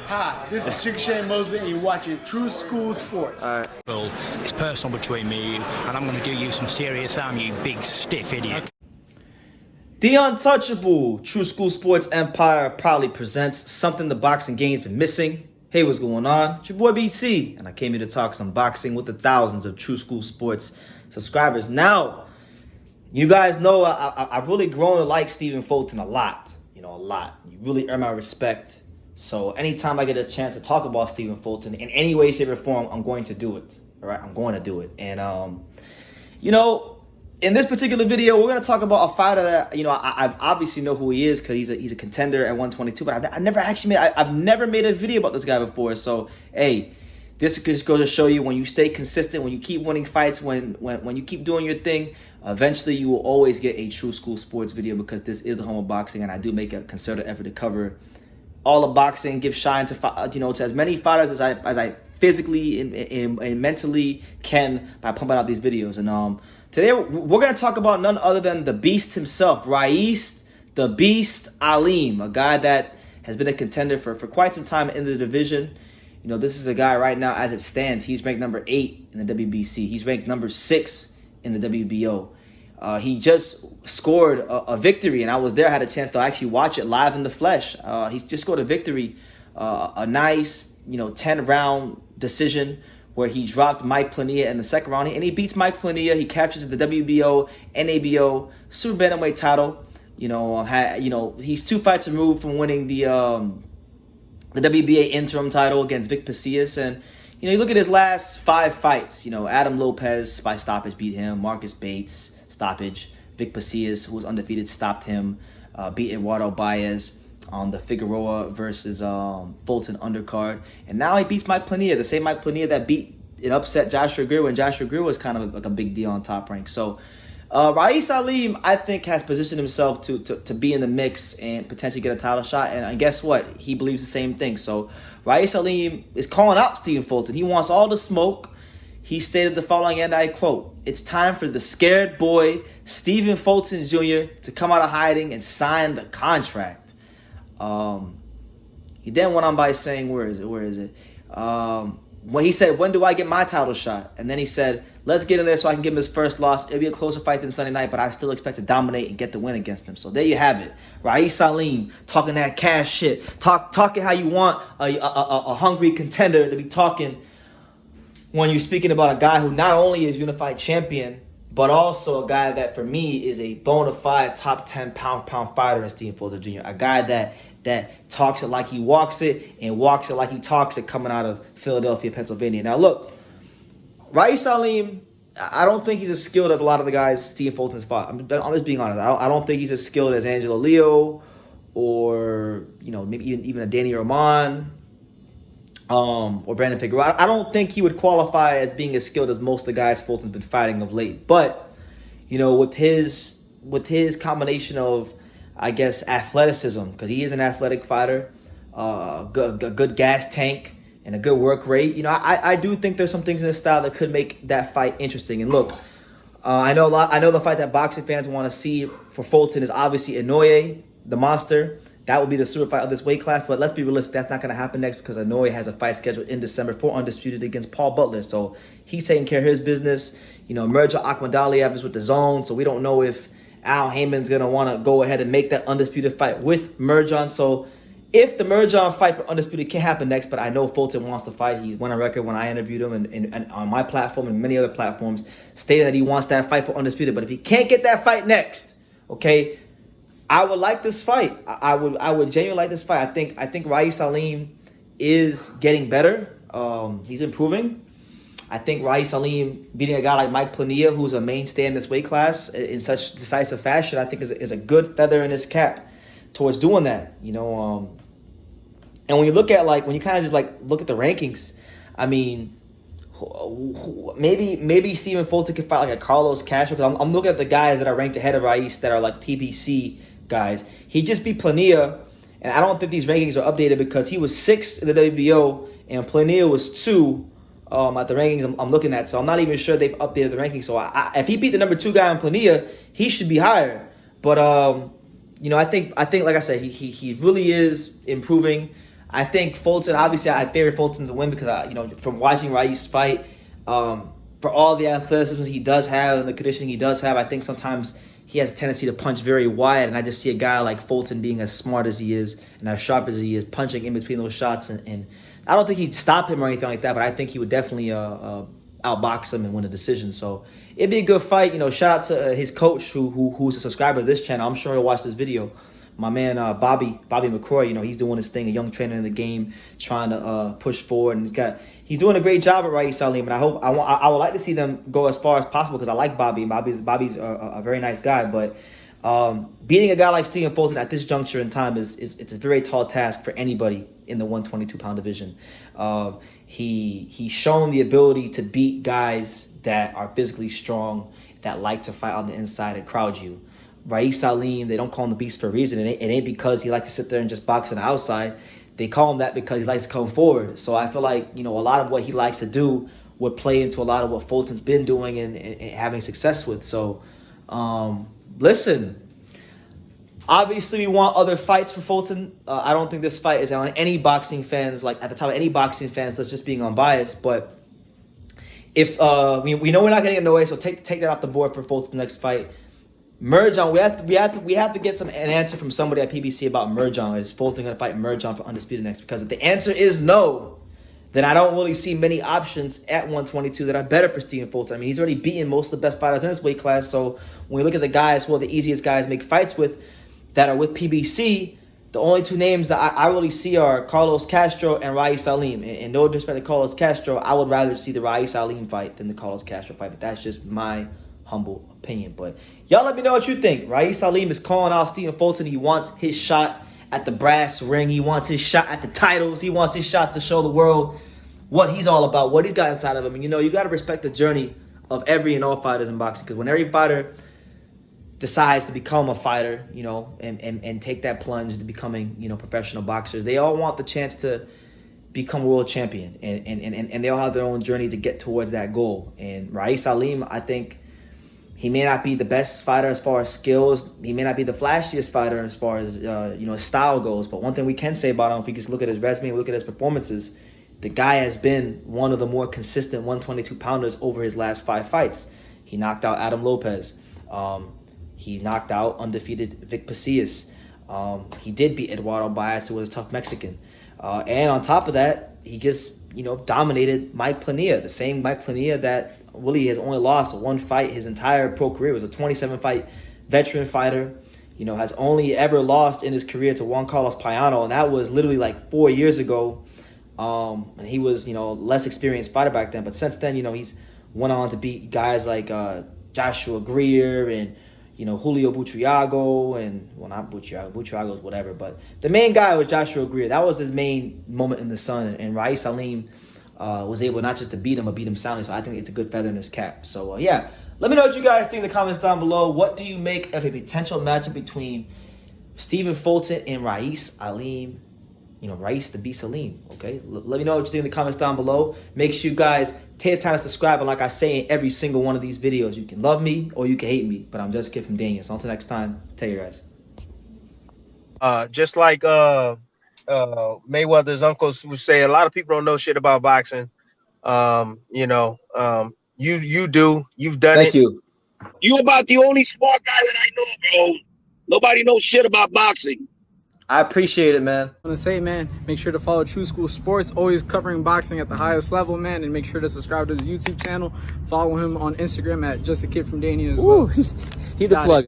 Hi, this is Chick Shane Mosley, and you're watching True School Sports. All right. Well, it's personal between me and you, and I'm going to do you some serious harm, you big stiff idiot. The untouchable True School Sports Empire proudly presents something the boxing game's been missing. Hey, what's going on? It's your boy BT, and I came here to talk some boxing with the thousands of True School Sports subscribers. Now, you guys know I've really grown to like Stephen Fulton a lot. A lot. You really earn my respect. So anytime I get a chance to talk about Stephen Fulton in any way, shape, or form, I'm going to do it. All right, I'm going to do it. And in this particular video, we're going to talk about a fighter that I obviously know who he is because he's a contender at 122. But I've never made a video about this guy before. So hey, this just goes to show you when you stay consistent, when you keep winning fights, when you keep doing your thing, eventually you will always get a True School Sports video because this is the home of boxing, and I do make a concerted effort to cover all of boxing, give shine to as many fighters as I physically and mentally can by pumping out these videos. And today we're gonna talk about none other than the Beast himself, Rais the Beast Aleem, a guy that has been a contender for quite some time in the division. This is a guy right now, as it stands, he's ranked number 8 in the WBC. He's ranked number 6 in the WBO. He just scored a victory, and I was there. I had a chance to actually watch it live in the flesh. He's just scored a victory, a nice, 10-round decision where he dropped Mike Plania in the second round, and he beats Mike Plania. He captures the WBO, NABO, super bantamweight title. He's 2 fights removed from winning the WBA interim title against Vic Pasillas. And you look at his last 5 fights. Adam Lopez by stoppage beat him. Marcus Bates stoppage. Vic Pasillas, who was undefeated, stopped him. Beat Eduardo Baez on the Figueroa versus Fulton undercard. And now he beats Mike Plania, the same Mike Plania that beat and upset Joshua Greer when Joshua Greer was kind of like a big deal on Top Rank. So Ra'eese Aleem, I think, has positioned himself to be in the mix and potentially get a title shot. And guess what? He believes the same thing. So Ra'eese Aleem is calling out Stephen Fulton. He wants all the smoke. He stated the following, and I quote, "It's time for the scared boy, Stephen Fulton Jr., to come out of hiding and sign the contract." He then went on by saying, where is it? When he said, "When do I get my title shot?" And then he said, "Let's get in there so I can give him his first loss. It'll be a closer fight than Sunday night, but I still expect to dominate and get the win against him." So there you have it. Ra'eese Aleem talking that cash shit. Talking how you want a hungry contender to be talking when you're speaking about a guy who not only is unified champion, but also a guy that, for me, is a bona fide top 10 pound fighter in Stephen Fulton Jr. A guy that talks it like he walks it and walks it like he talks it, coming out of Philadelphia, Pennsylvania. Now, look, Ra'eese Aleem, I don't think he's as skilled as a lot of the guys Stephen Fulton's fought. I'm just being honest. I don't think he's as skilled as Angelo Leo or, maybe even a Danny Roman or Brandon Figueroa. I don't think he would qualify as being as skilled as most of the guys Fulton's been fighting of late. But, with his combination of, I guess, athleticism, because he is an athletic fighter, a good gas tank, and a good work rate. I do think there's some things in his style that could make that fight interesting. And look, I know the fight that boxing fans want to see for Fulton is obviously Inoue, the monster. That will be the super fight of this weight class. But let's be realistic, that's not going to happen next because Inoue has a fight scheduled in December for Undisputed against Paul Butler. So he's taking care of his business. Mirja Akhmadaliev is with the zone, so we don't know if Al Heyman's going to want to go ahead and make that Undisputed fight with Merjan. So if the Merjan fight for Undisputed can happen next, but I know Fulton wants to fight. He went on record when I interviewed him and on my platform and many other platforms, stated that he wants that fight for Undisputed. But if he can't get that fight next, okay, I would like this fight. I would genuinely like this fight. I think Ra'eese Aleem is getting better. He's improving. I think Ra'eese Aleem beating a guy like Mike Plania, who's a mainstay in this weight class in such decisive fashion, I think is a good feather in his cap towards doing that. And when you look at when you kind of just look at the rankings, I mean, maybe Stephen Fulton could fight like a Carlos Castro. I'm looking at the guys that are ranked ahead of Ra'eese that are like PBC guys. He just beat Plania, and I don't think these rankings are updated because he was 6th in the WBO and Plania was 2 at the rankings I'm looking at. So I'm not even sure they've updated the rankings. So if he beat the number 2 guy in Plania, he should be higher. But I think like I said, he really is improving. I think Fulton, obviously I favor Fulton to win because, from watching Ra'eese fight, for all the athleticism he does have and the conditioning he does have, I think sometimes he has a tendency to punch very wide, and I just see a guy like Fulton being as smart as he is and as sharp as he is, punching in between those shots, and I don't think he'd stop him or anything like that, but I think he would definitely outbox him and win a decision. So it'd be a good fight. Shout out to his coach who's a subscriber to this channel. I'm sure he'll watch this video. My man Bobby McCroy, he's doing his thing, a young trainer in the game, trying to push forward, and he's doing a great job at Rais Alim, and I would like to see them go as far as possible because I like Bobby. Bobby's a very nice guy, but beating a guy like Stephen Fulton at this juncture in time it's a very tall task for anybody in the 122-pound division. He's shown the ability to beat guys that are physically strong, that like to fight on the inside and crowd you. Rais Alim, they don't call him the Beast for a reason. It ain't because he likes to sit there and just box on the outside. They call him that because he likes to come forward. So I feel like, a lot of what he likes to do would play into a lot of what Fulton's been doing and having success with. So, listen, obviously we want other fights for Fulton. I don't think this fight is on any boxing fans, like at the top of any boxing fans, that's just being unbiased. But if we know we're not getting annoyed, so take that off the board for Fulton's next fight. Merjan, we have to get an answer from somebody at PBC about Merjan. Is Fulton going to fight Merjan for undisputed next? Because if the answer is no, then I don't really see many options at 122 that are better for Stephen Fulton. I mean, he's already beaten most of the best fighters in this weight class. So when we look at the guys who are the easiest guys to make fights with that are with PBC, the only two names that I really see are Carlos Castro and Rais Alim. And no disrespect to Carlos Castro, I would rather see the Rais Alim fight than the Carlos Castro fight. But that's just my humble opinion. But y'all let me know what you think. Rais Alim is calling out Stephen Fulton. He wants his shot at the brass ring. He wants his shot at the titles. He wants his shot to show the world what he's all about, what he's got inside of him. And you got to respect the journey of every and all fighters in boxing, because when every fighter decides to become a fighter, and take that plunge into becoming, professional boxers, they all want the chance to become world champion, and they all have their own journey to get towards that goal. And Rais Alim, I think, he may not be the best fighter as far as skills. He may not be the flashiest fighter as far as his style goes. But one thing we can say about him, if you just look at his resume, look at his performances, the guy has been one of the more consistent 122-pounders over his last 5 fights. He knocked out Adam Lopez. He knocked out undefeated Vic Pasillas. He did beat Eduardo Baez, who was a tough Mexican. And on top of that, he just dominated Mike Plania, the same Mike Plania that Willie has only lost 1 fight his entire pro career. He was a 27-fight veteran fighter, has only ever lost in his career to Juan Carlos Payano, and that was literally like 4 years ago. And he was, less experienced fighter back then. But since then, he's went on to beat guys like Joshua Greer and, Julio Butriago, and, well, not Butriago, Butriago's whatever. But the main guy was Joshua Greer. That was his main moment in the sun. And Rais Alim was able not just to beat him, but beat him soundly. So I think it's a good feather in his cap. So, yeah. Let me know what you guys think in the comments down below. What do you make of a potential matchup between Stephen Fulton and Rais Alim? Rais the Beast Alim, okay? Let me know what you think in the comments down below. Make sure you guys take the time to subscribe. And like I say in every single one of these videos, you can love me or you can hate me. But I'm just a kid from Daniel. So until next time, take care, guys. Just like Mayweather's uncles would say, a lot of people don't know shit about boxing. You do. You've done it. Thank you. You about the only smart guy that I know, bro. Nobody knows shit about boxing. I appreciate it, man. I want to say, man, make sure to follow True School Sports, always covering boxing at the highest level, man, and make sure to subscribe to his YouTube channel. Follow him on Instagram at Just a Kid from Danny as well. He the plug.